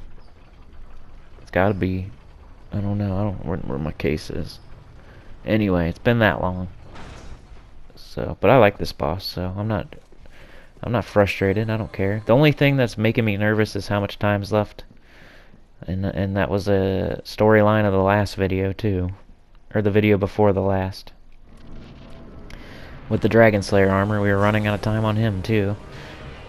It's gotta be... I don't know, I don't know where my case is. Anyway, it's been that long. So, but I like this boss, so I'm not frustrated. I don't care. The only thing that's making me nervous is how much time's left, and that was a storyline of the last video too, or the video before the last. With the Dragon Slayer armor, we were running out of time on him too,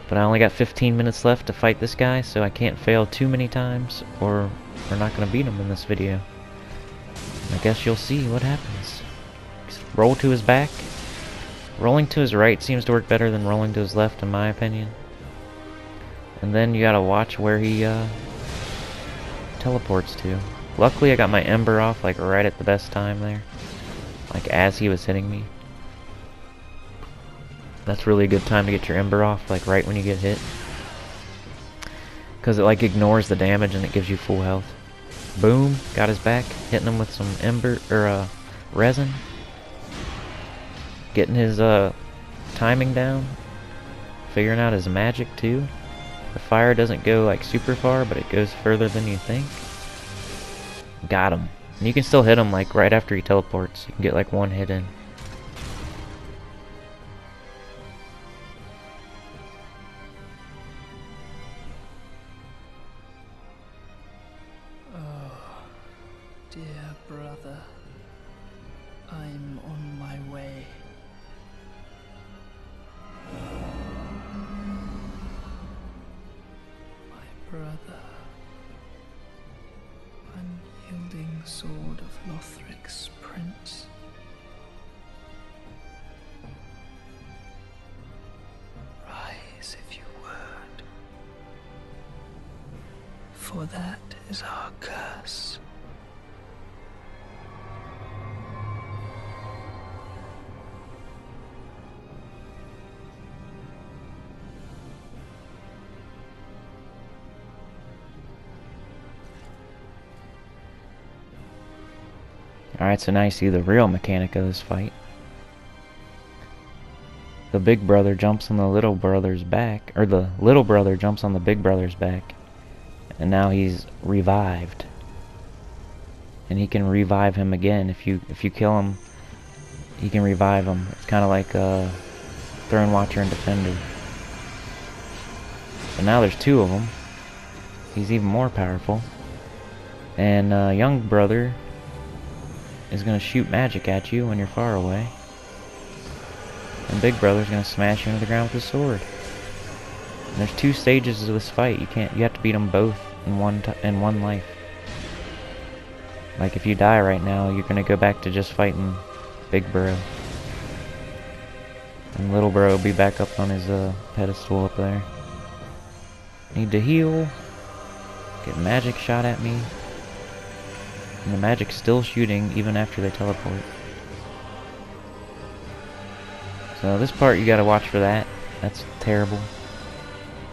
But I only got 15 minutes left to fight this guy, so I can't fail too many times, or we're not going to beat him in this video. I guess you'll see what happens. Roll to his back. Rolling to his right seems to work better than rolling to his left, in my opinion. And then you gotta watch where he teleports to. Luckily I got my Ember off like right at the best time there. Like as he was hitting me. That's really a good time to get your Ember off, like right when you get hit. Because it like ignores the damage and it gives you full health. Boom, got his back, hitting him with some Ember, or resin. Getting his timing down. Figuring out his magic too. The fire doesn't go like super far, but it goes further than you think. Got him. And you can still hit him like right after he teleports. You can get like one hit in. Oh, dear brother, I'm on my way. My brother, unyielding sword of Lothric's prince. Rise if you would, for that is our curse. Alright, so now you see the real mechanic of this fight. The big brother jumps on the little brother's back, or the little brother jumps on the big brother's back, and now he's revived. And he can revive him again. If you kill him, he can revive him. It's kind of like Throne Watcher and Defender. But now there's two of them. He's even more powerful. And young brother is going to shoot magic at you when you're far away. And big brother's going to smash you into the ground with his sword. And there's two stages of this fight. You have to beat them both in one life. Like if you die right now, you're going to go back to just fighting big bro. And little bro will be back up on his pedestal up there. Need to heal. Get magic shot at me. And the magic's still shooting even after they teleport. So this part you gotta watch for that. That's terrible.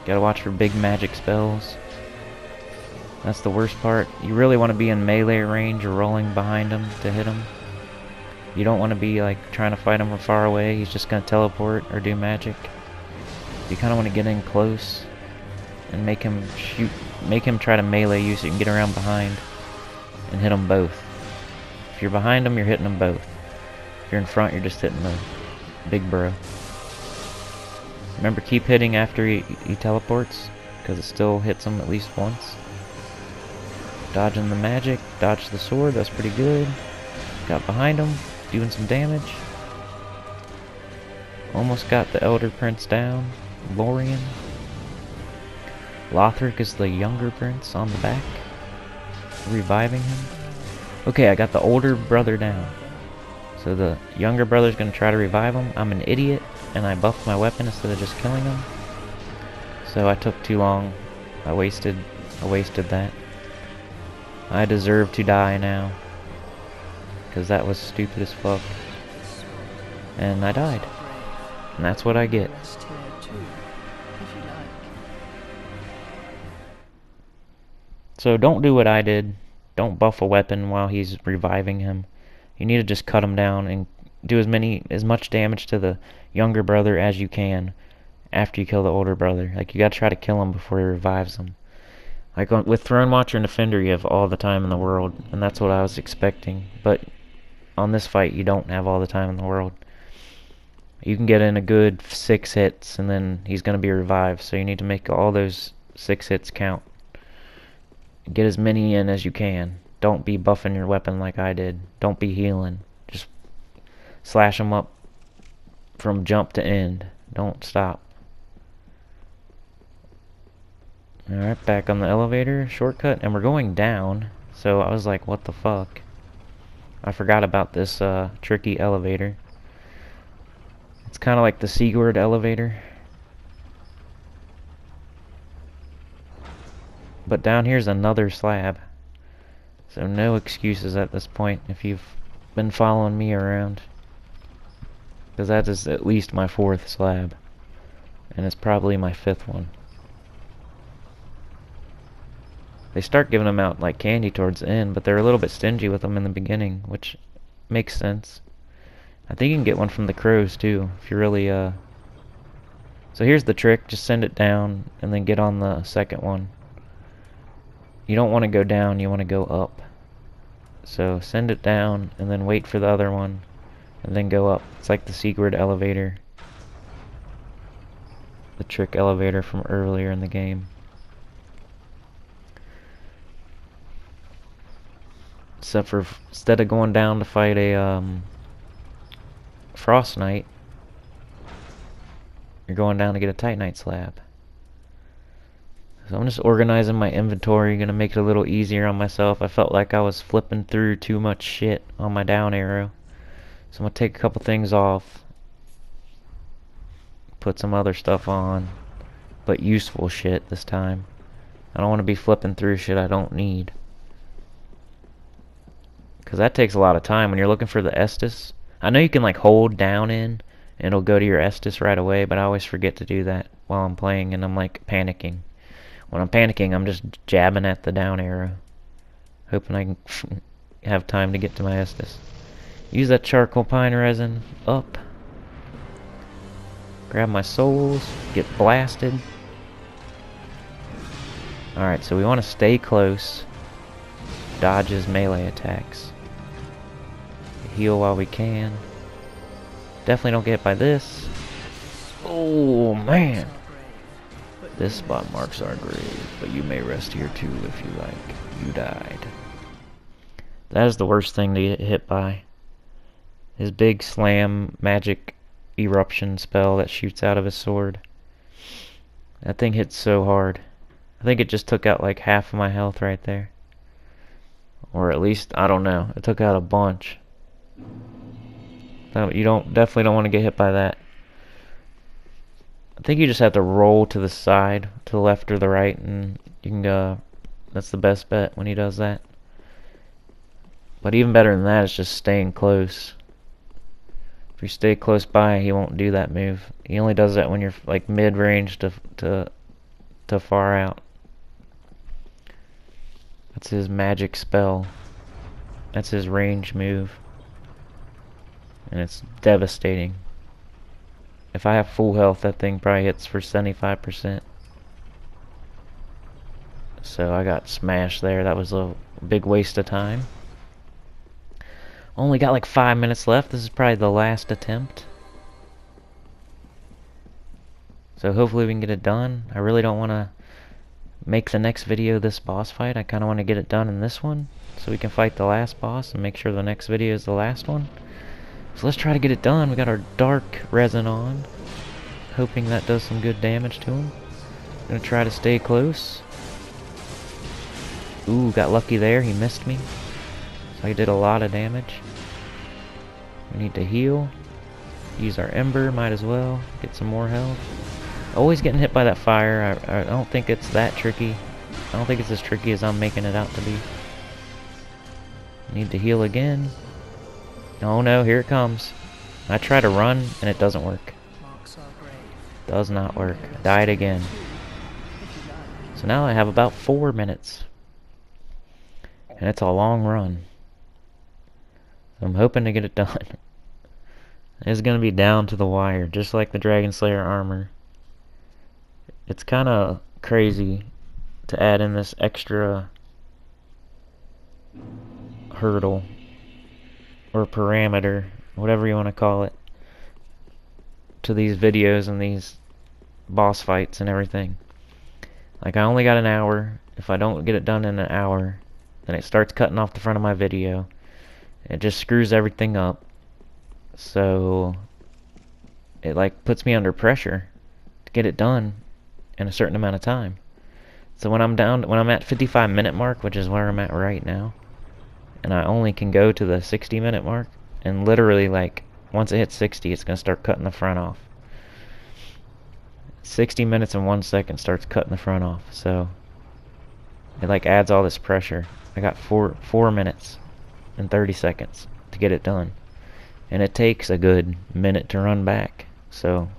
Gotta watch for big magic spells. That's the worst part. You really want to be in melee range or rolling behind him to hit him. You don't want to be like trying to fight him from far away. He's just gonna teleport or do magic. You kind of want to get in close and make him shoot, make him try to melee you so you can get around behind and hit them both. If you're behind them, you're hitting them both. If you're in front, you're just hitting the big bro. Remember, keep hitting after he teleports, because it still hits him at least once. Dodging the magic, dodge the sword, that's pretty good. Got behind him, doing some damage. Almost got the Elder Prince down, Lorien. Lothric is the younger prince on the back, reviving him. Okay, I got the older brother down. So the younger brother's gonna try to revive him. I'm an idiot, and I buffed my weapon instead of just killing him. So I took too long. I wasted that. I deserve to die now, because that was stupid as fuck. And I died. And that's what I get. So don't do what I did. Don't buff a weapon while he's reviving him. You need to just cut him down and do as much damage to the younger brother as you can after you kill the older brother. Like, you gotta try to kill him before he revives him. Like with Throne Watcher and Defender, you have all the time in the world, and that's what I was expecting. But on this fight, you don't have all the time in the world. You can get in a good 6 hits, and then he's gonna be revived. So you need to make all those 6 hits count. Get as many in as you can. Don't be buffing your weapon like I did. Don't be healing. Just slash them up from jump to end. Don't stop. Alright, back on the elevator, shortcut, and we're going down. So I was like, what the fuck? I forgot about this tricky elevator. It's kind of like the Seaward elevator. But down here's another slab. So no excuses at this point if you've been following me around. Because that is at least my 4th slab. And it's probably my 5th one. They start giving them out like candy towards the end, but they're a little bit stingy with them in the beginning, which makes sense. I think you can get one from the crows too, if you're really So here's the trick, just send it down and then get on the second one. You don't want to go down, you want to go up. So send it down and then wait for the other one and then go up. It's like the secret elevator. The trick elevator from earlier in the game. Except for instead of going down to fight a Frost Knight, you're going down to get a Titanite slab. So I'm just organizing my inventory, gonna make it a little easier on myself. I felt like I was flipping through too much shit on my down arrow. So I'm gonna take a couple things off, put some other stuff on, but useful shit this time. I don't want to be flipping through shit I don't need. Because that takes a lot of time when you're looking for the Estus. I know you can like hold down in and it'll go to your Estus right away, but I always forget to do that while I'm playing and I'm like panicking. When I'm panicking, I'm just jabbing at the down arrow, hoping I can have time to get to my Estus. Use that charcoal pine resin up. Grab my souls, get blasted. Alright, so we want to stay close. Dodge his melee attacks. Heal while we can. Definitely don't get hit by this. Oh man! This spot marks our grave, but you may rest here too if you like. You died. That is the worst thing to get hit by. His big slam magic eruption spell that shoots out of his sword. That thing hits so hard. I think it just took out like half of my health right there. Or at least, I don't know. It took out a bunch. You definitely don't want to get hit by that. I think you just have to roll to the side, to the left or the right, and you can go. That's the best bet when he does that. But even better than that is just staying close. If you stay close by, he won't do that move. He only does that when you're like mid-range to far out. That's his magic spell. That's his range move. And it's devastating. If I have full health, that thing probably hits for 75%. So I got smashed there. That was a big waste of time. Only got like 5 minutes left. This is probably the last attempt. So hopefully we can get it done. I really don't want to make the next video this boss fight. I kind of want to get it done in this one, so we can fight the last boss and make sure the next video is the last one. So let's try to get it done. We got our dark resin on, hoping that does some good damage to him. Gonna try to stay close. Ooh, got lucky there. He missed me. So I did a lot of damage. We need to heal. Use our ember, might as well. Get some more health. Always getting hit by that fire. I don't think it's that tricky. I don't think it's as tricky as I'm making it out to be. Need to heal again. Oh no, here it comes. I try to run and it doesn't work. Does not work. Died again. So now I have about 4 minutes. And it's a long run. So I'm hoping to get it done. It's going to be down to the wire, just like the Dragon Slayer armor. It's kind of crazy to add in this extra hurdle or parameter, whatever you want to call it, to these videos and these boss fights and everything. Like, I only got an hour. If I don't get it done in an hour, then it starts cutting off the front of my video. It just screws everything up. So it like puts me under pressure to get it done in a certain amount of time. So when I'm at 55-minute mark, which is where I'm at right now, and I only can go to the 60-minute mark, and literally, like, once it hits 60, it's gonna start cutting the front off. 60 minutes and 1 second starts cutting the front off, so it like adds all this pressure. I got 4 minutes and 30 seconds to get it done, and it takes a good minute to run back. So,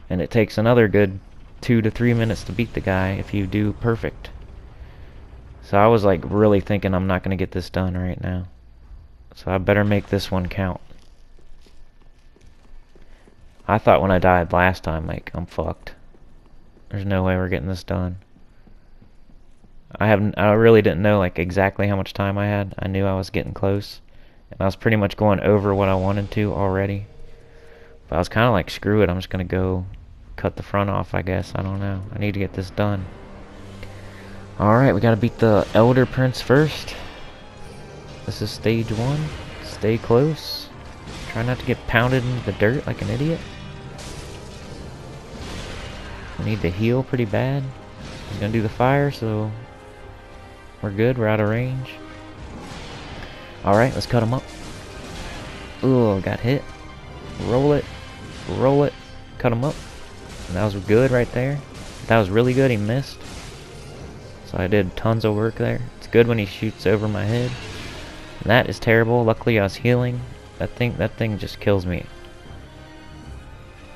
and it takes another good 2 to 3 minutes to beat the guy if you do perfect. So I was like really thinking I'm not gonna get this done right now, so I better make this one count. I thought when I died last time, like, I'm fucked. There's no way we're getting this done. I really didn't know like exactly how much time I had. I knew I was getting close, and I was pretty much going over what I wanted to already. But I was kind of like, screw it, I'm just gonna go cut the front off, I guess. I don't know. I need to get this done. Alright, we gotta beat the Elder Prince first. This is stage 1. Stay close. Try not to get pounded into the dirt like an idiot. We need to heal pretty bad. He's gonna do the fire, so we're good. We're out of range. Alright, let's cut him up. Ooh, got hit. Roll it. Roll it. Cut him up. And that was good right there. That was really good. He missed. So I did tons of work there. It's good when he shoots over my head. And that is terrible. Luckily I was healing. That thing just kills me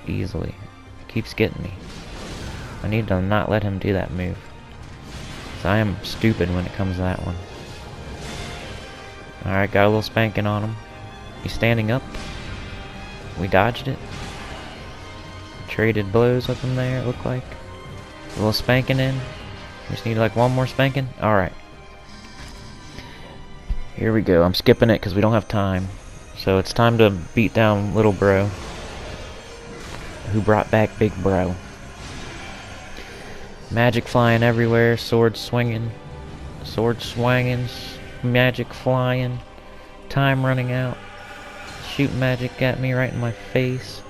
easily. Keeps getting me. I need to not let him do that move. So I am stupid when it comes to that one. Alright, got a little spanking on him. He's standing up. We dodged it. Traded blows with him there, it looked like. A little spanking in. We just need like one more spanking. Alright. Here we go. I'm skipping it because we don't have time. So it's time to beat down little bro, who brought back big bro. Magic flying everywhere, sword swinging, magic flying, time running out, shooting magic at me right in my face.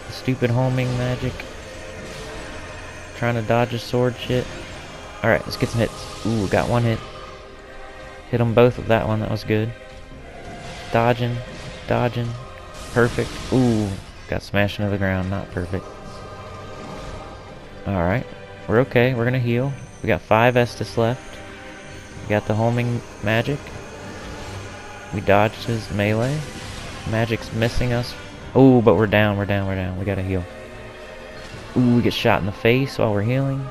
Stupid homing magic. Trying to dodge a sword shit. Alright, let's get some hits. Ooh, got one hit. Hit them both with that one, that was good. Dodging, dodging. Perfect. Ooh, got smashed into the ground, not perfect. Alright, we're okay, we're gonna heal. We got 5 Estus left. We got the homing magic. We dodged his melee. Magic's missing us. Ooh, but we're down, we're down, we're down. We gotta heal. Ooh, we get shot in the face while we're healing.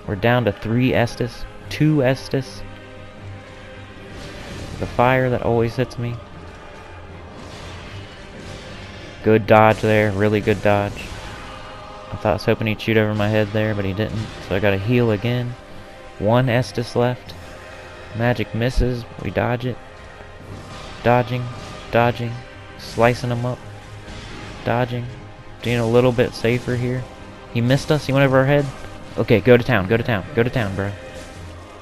We're down to 3 Estus. 2 Estus. The fire that always hits me. Good dodge there, really good dodge. I was hoping he'd shoot over my head there, but he didn't. So I gotta heal again. 1 Estus left. Magic misses. We dodge it. Dodging. Dodging. Slicing him up. Dodging. Being a little bit safer here. He missed us. He went over our head. Okay, go to town. Go to town. Go to town, bro.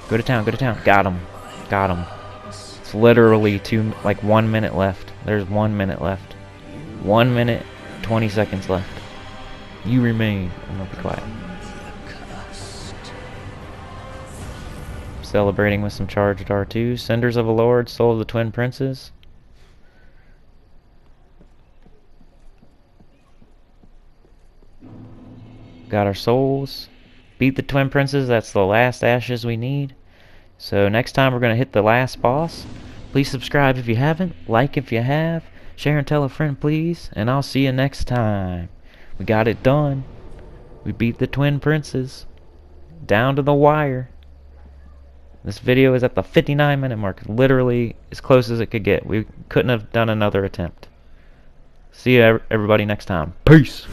Go to town. Go to town. Got him. Got him. It's literally 1 minute left. There's 1 minute left. 1 minute, 20 seconds left. You remain. I'm gonna be quiet. Celebrating with some charged R2s. Cinders of a Lord, Soul of the Twin Princes. Got our souls. Beat the Twin Princes. That's the last ashes we need. So next time we're gonna hit the last boss. Please subscribe if you haven't. Like if you have. Share and tell a friend, please. And I'll see you next time. We got it done. We beat the Twin Princes. Down to the wire. This video is at the 59-minute mark. Literally as close as it could get. We couldn't have done another attempt. See you everybody next time. Peace.